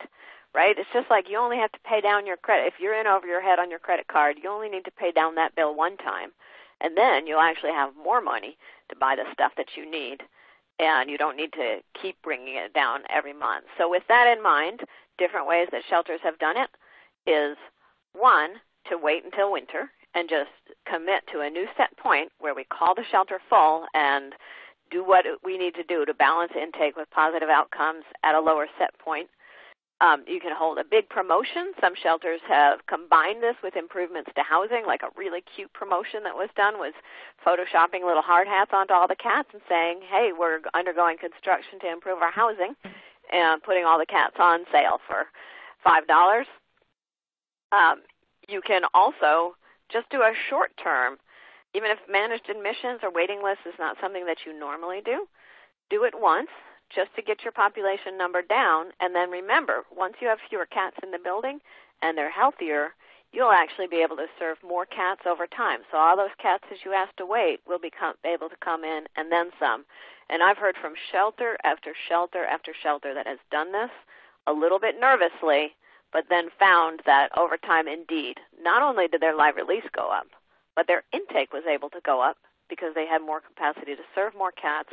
right? It's just like you only have to pay down your credit. If you're in over your head on your credit card, you only need to pay down that bill one time, and then you'll actually have more money to buy the stuff that you need, and you don't need to keep bringing it down every month. So with that in mind, different ways that shelters have done it is, one, to wait until winter and just commit to a new set point where we call the shelter full and do what we need to do to balance intake with positive outcomes at a lower set point. You can hold a big promotion. Some shelters have combined this with improvements to housing, like a really cute promotion that was done was photoshopping little hard hats onto all the cats and saying, hey, we're undergoing construction to improve our housing, and putting all the cats on sale for $5. You can also just do a short term, even if managed admissions or waiting lists is not something that you normally do it once just to get your population number down. And then remember, once you have fewer cats in the building and they're healthier, you'll actually be able to serve more cats over time. So all those cats that you asked to wait will be able to come in and then some. And I've heard from shelter after shelter after shelter that has done this a little bit nervously, but then found that over time, indeed, not only did their live release go up, but their intake was able to go up because they had more capacity to serve more cats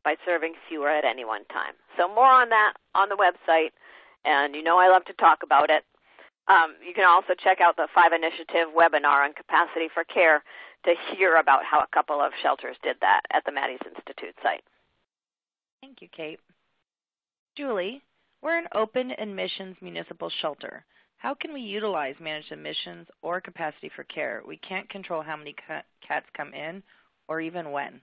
by serving fewer at any one time. So more on that on the website, and you know I love to talk about it. You can also check out the 5 Initiative webinar on capacity for care to hear about how a couple of shelters did that at the Maddie's Institute site. Thank you, Kate. Julie, we're an open admissions municipal shelter. How can we utilize managed admissions or capacity for care? We can't control how many cats come in or even when.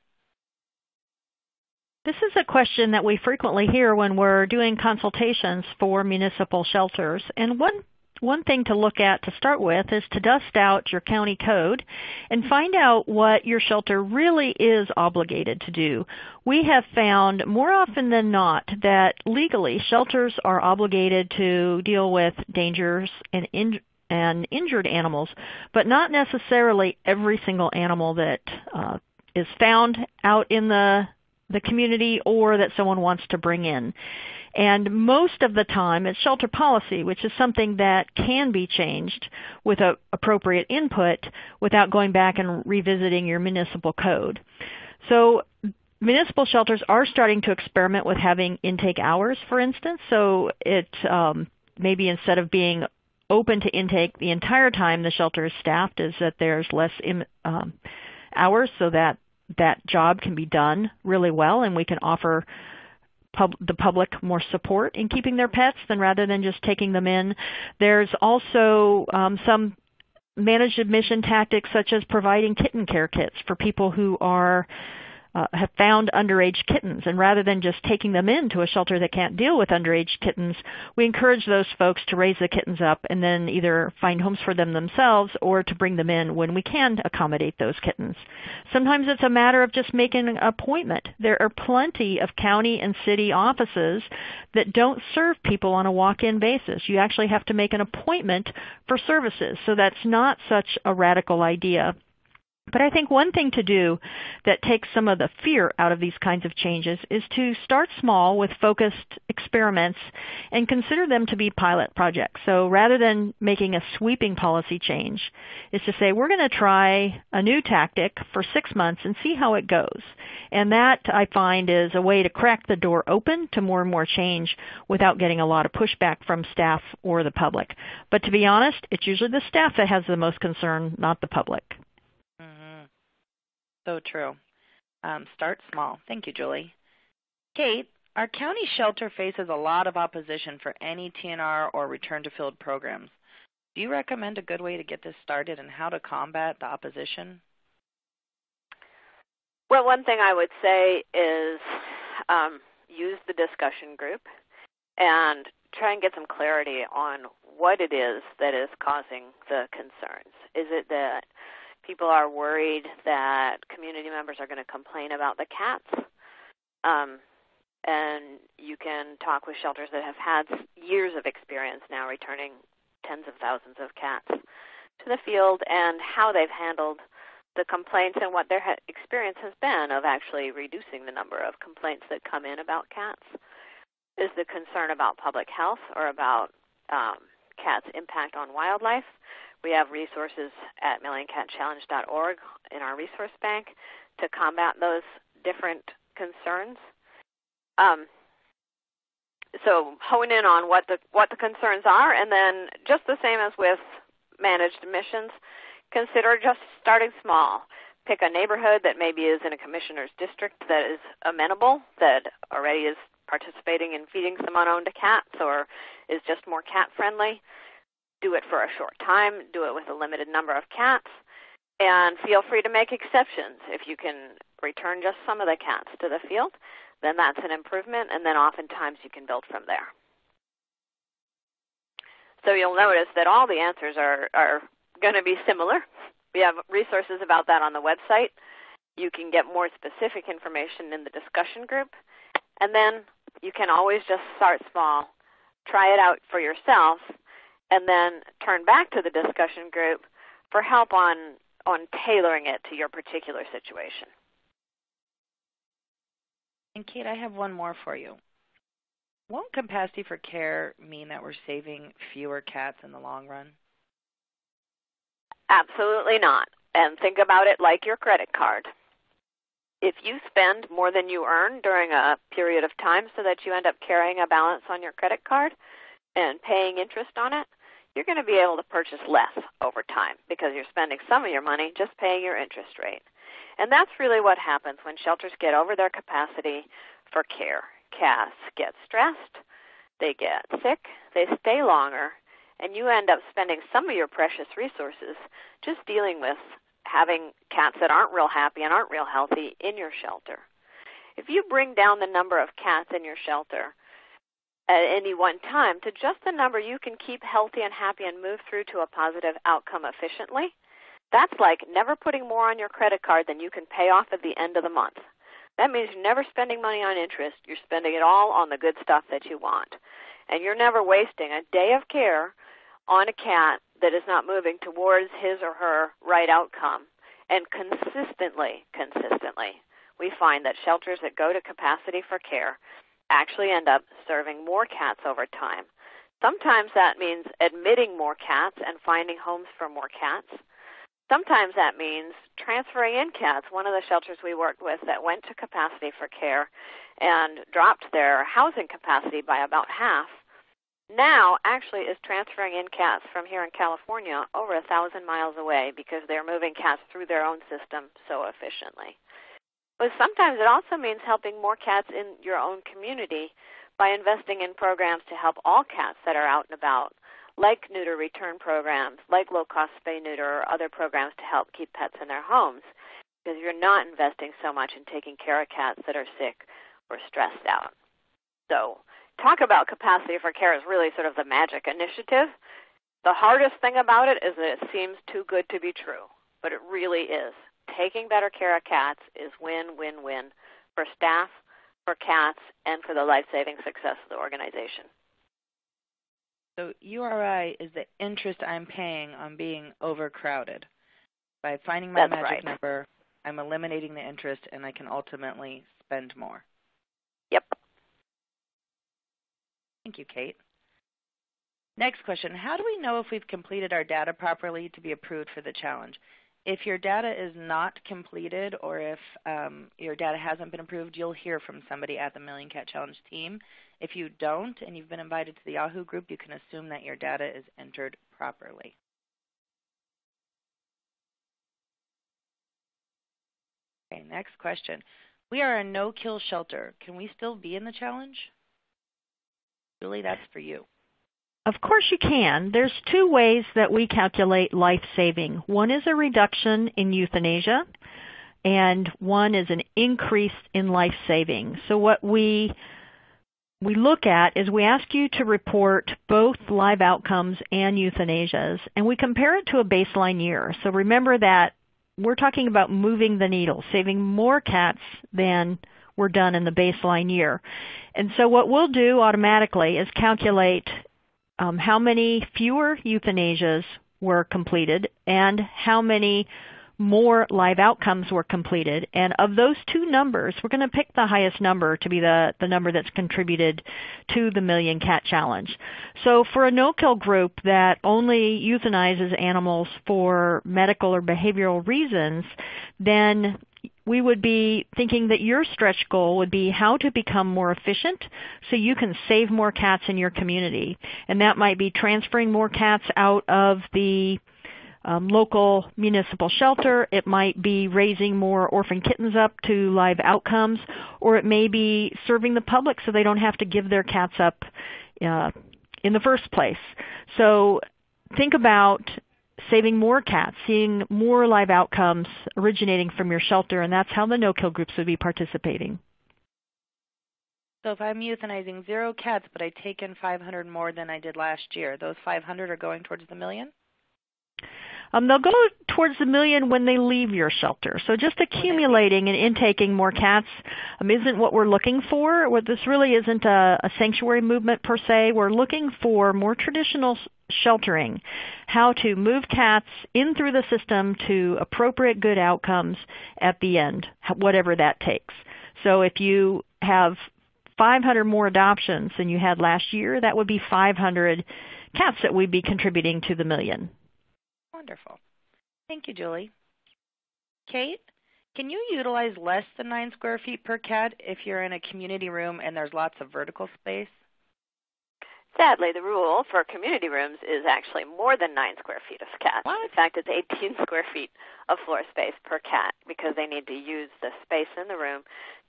This is a question that we frequently hear when we're doing consultations for municipal shelters. And one thing to look at to start with is to dust out your county code and find out what your shelter really is obligated to do. We have found more often than not that legally shelters are obligated to deal with dangers and injured animals, but not necessarily every single animal that is found out in the community or that someone wants to bring in. And most of the time it's shelter policy, which is something that can be changed with appropriate input without going back and revisiting your municipal code. So municipal shelters are starting to experiment with having intake hours, for instance. So it maybe instead of being open to intake the entire time the shelter is staffed, is that there's less hours so that job can be done really well, and we can offer the public more support in keeping their pets rather than just taking them in. There's also some managed admission tactics, such as providing kitten care kits for people who have found underage kittens, and rather than just taking them into a shelter that can't deal with underage kittens, we encourage those folks to raise the kittens up and then either find homes for them themselves or to bring them in when we can accommodate those kittens. Sometimes it's a matter of just making an appointment. There are plenty of county and city offices that don't serve people on a walk-in basis. You actually have to make an appointment for services, so that's not such a radical idea. But I think one thing to do that takes some of the fear out of these kinds of changes is to start small with focused experiments and consider them to be pilot projects. So rather than making a sweeping policy change, is to say we're going to try a new tactic for 6 months and see how it goes. And that, I find, is a way to crack the door open to more and more change without getting a lot of pushback from staff or the public. But to be honest, it's usually the staff that has the most concern, not the public. So true. Start small. Thank you, Julie. Kate, our county shelter faces a lot of opposition for any TNR or return to field programs. Do you recommend a good way to get this started and how to combat the opposition? Well, one thing I would say is use the discussion group and try and get some clarity on what it is that is causing the concerns. Is it that people are worried that community members are going to complain about the cats? and you can talk with shelters that have had years of experience now returning tens of thousands of cats to the field and how they've handled the complaints and what their experience has been of actually reducing the number of complaints that come in about cats. Is the concern about public health or about cats' impact on wildlife? We have resources at millioncatchallenge.org in our resource bank to combat those different concerns. So hone in on what the concerns are, and then just the same as with managed missions, consider just starting small. Pick a neighborhood that maybe is in a commissioner's district that is amenable, that already is participating in feeding some unowned cats or is just more cat-friendly. Do it for a short time. Do it with a limited number of cats. And feel free to make exceptions. If you can return just some of the cats to the field, then that's an improvement, and then oftentimes you can build from there. So you'll notice that all the answers are going to be similar. We have resources about that on the website. You can get more specific information in the discussion group. And then you can always just start small, try it out for yourself, and then turn back to the discussion group for help on tailoring it to your particular situation. And Kate, I have one more for you. Won't capacity for care mean that we're saving fewer cats in the long run? Absolutely not. And think about it like your credit card. If you spend more than you earn during a period of time so that you end up carrying a balance on your credit card and paying interest on it, you're going to be able to purchase less over time because you're spending some of your money just paying your interest rate. And that's really what happens when shelters get over their capacity for care. Cats get stressed, they get sick, they stay longer, and you end up spending some of your precious resources just dealing with having cats that aren't real happy and aren't real healthy in your shelter. If you bring down the number of cats in your shelter at any one time to just the number you can keep healthy and happy and move through to a positive outcome efficiently, that's like never putting more on your credit card than you can pay off at the end of the month. That means you're never spending money on interest. You're spending it all on the good stuff that you want. And you're never wasting a day of care on a cat that is not moving towards his or her right outcome. And consistently, we find that shelters that go to capacity for care actually end up serving more cats over time. Sometimes that means admitting more cats and finding homes for more cats. Sometimes that means transferring in cats. One of the shelters we worked with that went to capacity for care and dropped their housing capacity by about half now actually is transferring in cats from here in California over 1,000 miles away because they're moving cats through their own system so efficiently. But sometimes it also means helping more cats in your own community by investing in programs to help all cats that are out and about, like neuter return programs, like low-cost spay-neuter, or other programs to help keep pets in their homes, because you're not investing so much in taking care of cats that are sick or stressed out. So talk about capacity for care is really sort of the magic initiative. The hardest thing about it is that it seems too good to be true, but it really is. Taking better care of cats is win-win-win for staff, for cats, and for the life-saving success of the organization. So URI is the interest I'm paying on being overcrowded. By finding my magic number, I'm eliminating the interest, and I can ultimately spend more. Yep. Thank you, Kate. Next question. How do we know if we've completed our data properly to be approved for the challenge? If your data is not completed or if your data hasn't been approved, you'll hear from somebody at the Million Cat Challenge team. If you don't and you've been invited to the Yahoo group, you can assume that your data is entered properly. Okay, next question. We are a no-kill shelter. Can we still be in the challenge? Julie, that's for you. Of course you can. There's two ways that we calculate life-saving. One is a reduction in euthanasia, and one is an increase in life-saving. So what we look at is we ask you to report both live outcomes and euthanasias, and we compare it to a baseline year. So remember that we're talking about moving the needle, saving more cats than were done in the baseline year. And so what we'll do automatically is calculate how many fewer euthanasias were completed and how many more live outcomes were completed. And of those two numbers, we're going to pick the highest number to be the number that's contributed to the Million Cat Challenge. So for a no-kill group that only euthanizes animals for medical or behavioral reasons, then we would be thinking that your stretch goal would be how to become more efficient so you can save more cats in your community. And that might be transferring more cats out of the local municipal shelter. It might be raising more orphan kittens up to live outcomes, or it may be serving the public so they don't have to give their cats up in the first place. So think about saving more cats, seeing more live outcomes originating from your shelter, and that's how the no-kill groups would be participating. So if I'm euthanizing 0 cats, but I take in 500 more than I did last year, those 500 are going towards the million? They'll go towards the million when they leave your shelter. So just accumulating and intaking more cats isn't what we're looking for. This really isn't a sanctuary movement per se. We're looking for more traditional sheltering, how to move cats in through the system to appropriate good outcomes at the end, whatever that takes. So if you have 500 more adoptions than you had last year, that would be 500 cats that we'd be contributing to the million. Wonderful. Thank you, Julie. Kate, can you utilize less than 9 square feet per cat if you're in a community room and there's lots of vertical space? Sadly, the rule for community rooms is actually more than 9 square feet of cats. What? In fact, it's 18 square feet of floor space per cat because they need to use the space in the room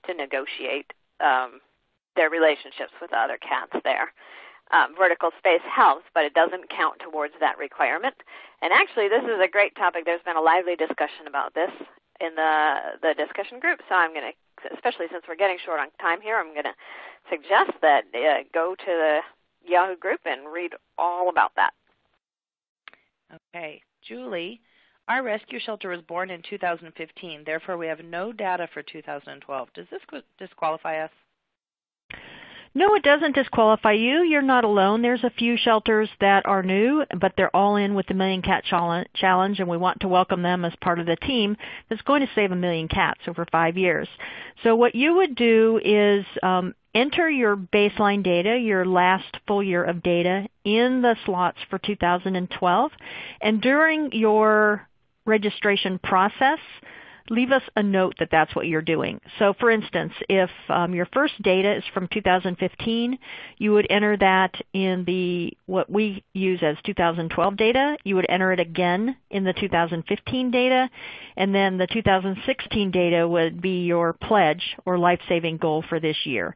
to negotiate their relationships with other cats there. Vertical space helps, but it doesn't count towards that requirement. And actually, this is a great topic. There's been a lively discussion about this in the discussion group, so I'm going to, especially since we're getting short on time here, I'm going to suggest that go to the Yahoo group and read all about that. Okay. Julie, our rescue shelter was born in 2015. Therefore, we have no data for 2012. Does this disqualify us? No, it doesn't disqualify you. You're not alone. There's a few shelters that are new, but they're all in with the Million Cat Challenge, and we want to welcome them as part of the team that's going to save 1 million cats over 5 years. So what you would do is enter your baseline data, your last full year of data, in the slots for 2012, and during your registration process, leave us a note that that's what you're doing. So for instance, if your first data is from 2015, you would enter that in what we use as 2012 data. You would enter it again in the 2015 data, and then the 2016 data would be your pledge or life-saving goal for this year.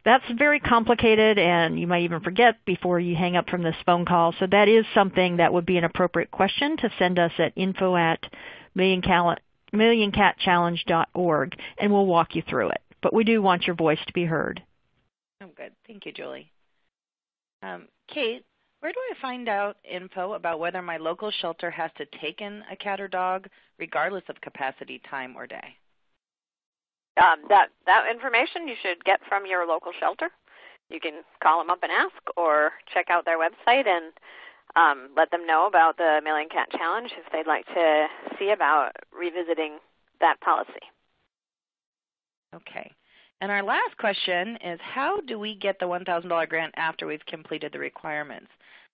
That's very complicated, and you might even forget before you hang up from this phone call. So that is something that would be an appropriate question to send us at info@millioncatchallenge.org, and we'll walk you through it. But we do want your voice to be heard. Oh, good. Thank you, Julie. Kate, where do I find out info about whether my local shelter has to take in a cat or dog, regardless of capacity, time, or day? That information you should get from your local shelter. You can call them up and ask, or check out their website and let them know about the Million Cat Challenge if they'd like to see about revisiting that policy. Okay. And our last question is, how do we get the $1,000 grant after we've completed the requirements?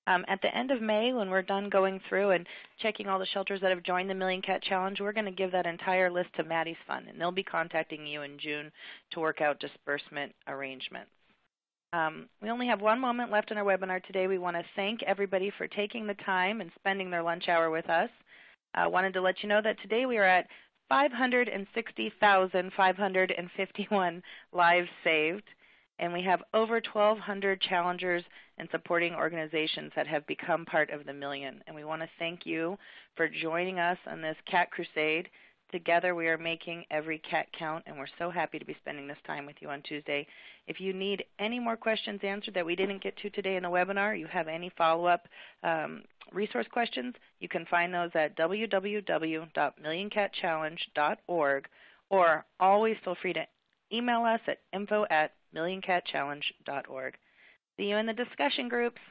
At the end of May, when we're done going through and checking all the shelters that have joined the Million Cat Challenge, we're going to give that entire list to Maddie's Fund, and they'll be contacting you in June to work out disbursement arrangements. We only have 1 moment left in our webinar today. We want to thank everybody for taking the time and spending their lunch hour with us. I wanted to let you know that today we are at 560,551 lives saved, and we have over 1,200 challengers and supporting organizations that have become part of the million. And we want to thank you for joining us on this cat crusade. Together we are making every cat count, and we're so happy to be spending this time with you on Tuesday. If you need any more questions answered that we didn't get to today in the webinar, you have any follow-up resource questions, you can find those at www.millioncatchallenge.org, or always feel free to email us at info@millioncatchallenge.org. See you in the discussion groups.